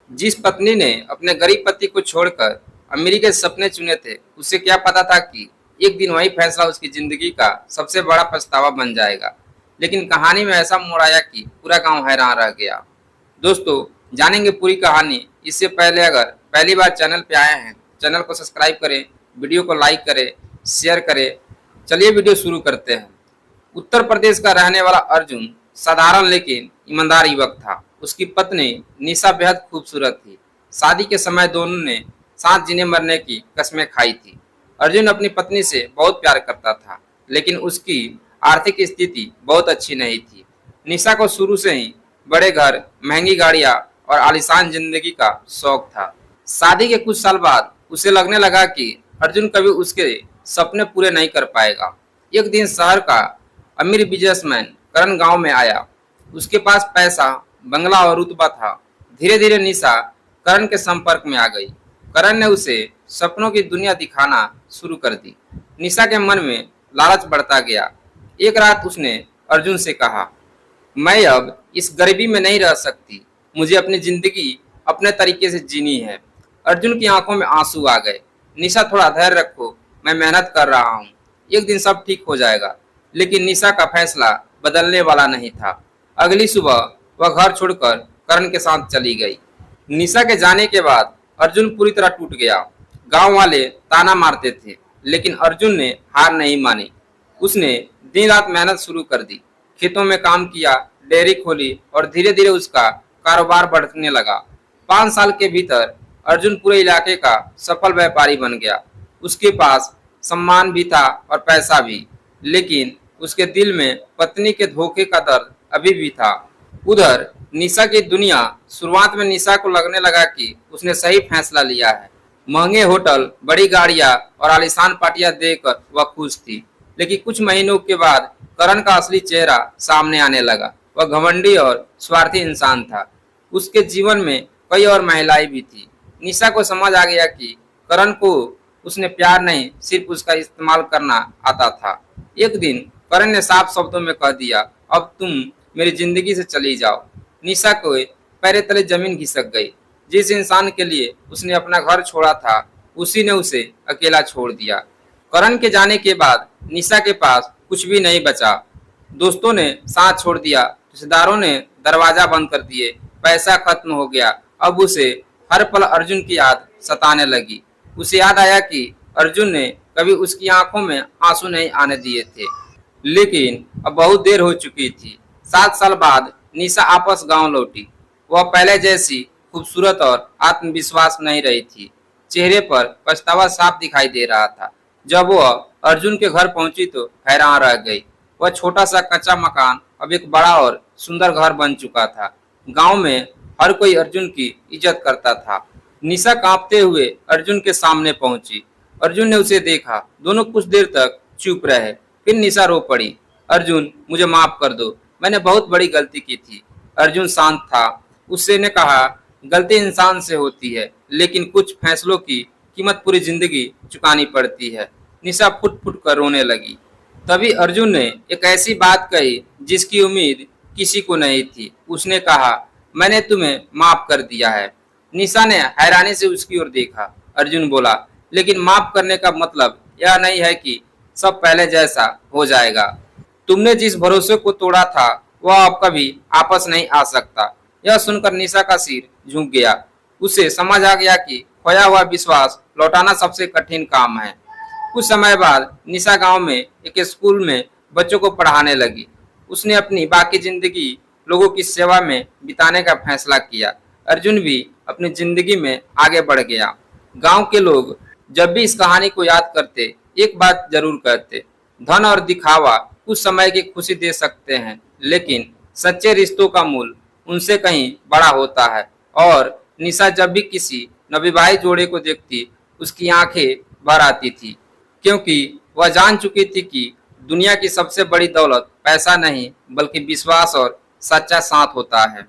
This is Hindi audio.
जिस पत्नी ने अपने गरीब पति को छोड़कर अमीरी के सपने चुने थे, उसे क्या पता था कि एक दिन वही फैसला उसकी जिंदगी का सबसे बड़ा पछतावा बन जाएगा। लेकिन कहानी में ऐसा मोड़ आया कि पूरा गांव हैरान रह गया। दोस्तों, जानेंगे पूरी कहानी। इससे पहले अगर पहली बार चैनल पे आए हैं, चैनल को सब्सक्राइब करें, वीडियो को लाइक करें, शेयर करें। चलिए वीडियो शुरू करते हैं। उत्तर प्रदेश का रहने वाला अर्जुन साधारण लेकिन ईमानदार युवक था। उसकी पत्नी निशा बेहद खूबसूरत थी। शादी के समय दोनों ने साथ जीने मरने की कस्में खाई थी। अर्जुन अपनी पत्नी से बहुत प्यार करता था, लेकिन उसकी आर्थिक स्थिति बहुत अच्छी नहीं थी। निशा को शुरू से ही बड़े घर, महंगी गाड़ियां और आलीशान जिंदगी का शौक था। शादी के कुछ साल बाद उसे लगने लगा कि अर्जुन कभी उसके सपने पूरे नहीं कर पाएगा। एक दिन शहर का अमीर बिजनेसमैन करण गांव में आया। उसके पास पैसा, बंगला और रुतबा था। धीरे धीरे निशा करण के संपर्क में आ गई। करण ने उसे सपनों की दुनिया दिखाना शुरू कर दी। निशा के मन में लालच बढ़ता गया। एक रात उसने अर्जुन से कहा, मैं अब इस गरीबी में नहीं रह सकती। मुझे अपनी जिंदगी अपने तरीके से जीनी है। अर्जुन की आंखों में आंसू आ गए। निशा, थोड़ा धैर्य रखो, मैं मेहनत कर रहा हूँ। एक दिन सब ठीक हो जाएगा। लेकिन निशा का फैसला बदलने वाला नहीं था। अगली सुबह वह घर छोड़कर करण के साथ चली गई। निशा के जाने के बाद अर्जुन पूरी तरह टूट गया। गांव वाले ताना मारते थे, लेकिन अर्जुन ने हार नहीं मानी। उसने दिन रात मेहनत शुरू कर दी। खेतों में काम किया, डेयरी खोली और धीरे धीरे उसका कारोबार बढ़ने लगा। 5 साल के भीतर अर्जुन पूरे इलाके का सफल व्यापारी बन गया। उसके पास सम्मान भी था और पैसा भी, लेकिन उसके दिल में पत्नी के धोखे का दर्द अभी भी था। उधर निशा की दुनिया, शुरुआत में निशा को लगने लगा कि उसने सही फैसला लिया है। महंगे होटल, बड़ी गाड़ियां और आलीशान पार्टियां देखकर वह खुश थी। लेकिन कुछ महीनों के बाद करण का असली चेहरा सामने आने लगा। वह घमंडी और स्वार्थी इंसान था। उसके जीवन में कई और महिलाएं भी थी। निशा को समझ आ गया कि करण को उसने प्यार नहीं, सिर्फ उसका इस्तेमाल करना आता था। एक दिन करण ने साफ शब्दों में कह दिया, अब तुम मेरी जिंदगी से चली जाओ। निशा को पैर तले जमीन खिसक गई। जिस इंसान के लिए उसने अपना घर छोड़ा था, उसी ने उसे अकेला छोड़ दिया। करण के जाने के बाद निशा के पास कुछ भी नहीं बचा। दोस्तों ने साथ छोड़ दिया, रिश्तेदारों ने दरवाजा बंद कर दिए, पैसा खत्म हो गया। अब उसे हर पल अर्जुन की याद सताने लगी। उसे याद आया कि अर्जुन ने कभी उसकी आंखों में आंसू नहीं आने दिए थे। लेकिन अब बहुत देर हो चुकी थी। 7 साल बाद निशा वापस गांव लौटी। वह पहले जैसी खूबसूरत और आत्मविश्वास नहीं रही थी। चेहरे पर पछतावा साफ दिखाई दे रहा था। जब वह अर्जुन के घर पहुंची तो हैरान रह गई। वह छोटा सा कच्चा मकान अब एक बड़ा और सुंदर घर बन चुका था। गांव में हर कोई अर्जुन की इज्जत करता था। निशा कांपते हुए अर्जुन के सामने पहुंची। अर्जुन ने उसे देखा। दोनों कुछ देर तक चुप रहे। फिर निशा रो पड़ी, अर्जुन, मुझे माफ कर दो, मैंने बहुत बड़ी गलती की थी। अर्जुन शांत था। उससे ने कहा, गलती इंसान से होती है, लेकिन कुछ फैसलों की कीमत पूरी जिंदगी चुकानी पड़ती है। निशा फुट फुट कर रोने लगी। तभी अर्जुन ने एक ऐसी बात कही जिसकी उम्मीद किसी को नहीं थी। उसने कहा, मैंने तुम्हें माफ कर दिया है। निशा ने हैरानी से उसकी ओर देखा। अर्जुन बोला, लेकिन माफ करने का मतलब यह नहीं है कि सब पहले जैसा हो जाएगा। तुमने जिस भरोसे को तोड़ा था, वह अब कभी वापस नहीं आ सकता। यह सुनकर निशा का सिर झुक गया। उसे समझ आ गया कि खोया हुआ विश्वास लौटाना सबसे कठिन काम है। कुछ समय बाद निशा गांव में एक स्कूल में बच्चों को पढ़ाने लगी। उसने अपनी बाकी जिंदगी लोगों की सेवा में बिताने का फैसला किया। अर्जुन भी अपनी जिंदगी में आगे बढ़ गया। गांव के लोग जब भी इस कहानी को याद करते, एक बात जरूर कहते, धन और दिखावा कुछ समय की खुशी दे सकते हैं, लेकिन सच्चे रिश्तों का मूल्य उनसे कहीं बड़ा होता है। और निशा जब भी किसी नवविवाहित जोड़े को देखती, उसकी आंखें भर आती थी, क्योंकि वह जान चुकी थी कि दुनिया की सबसे बड़ी दौलत पैसा नहीं, बल्कि विश्वास और सच्चा साथ होता है।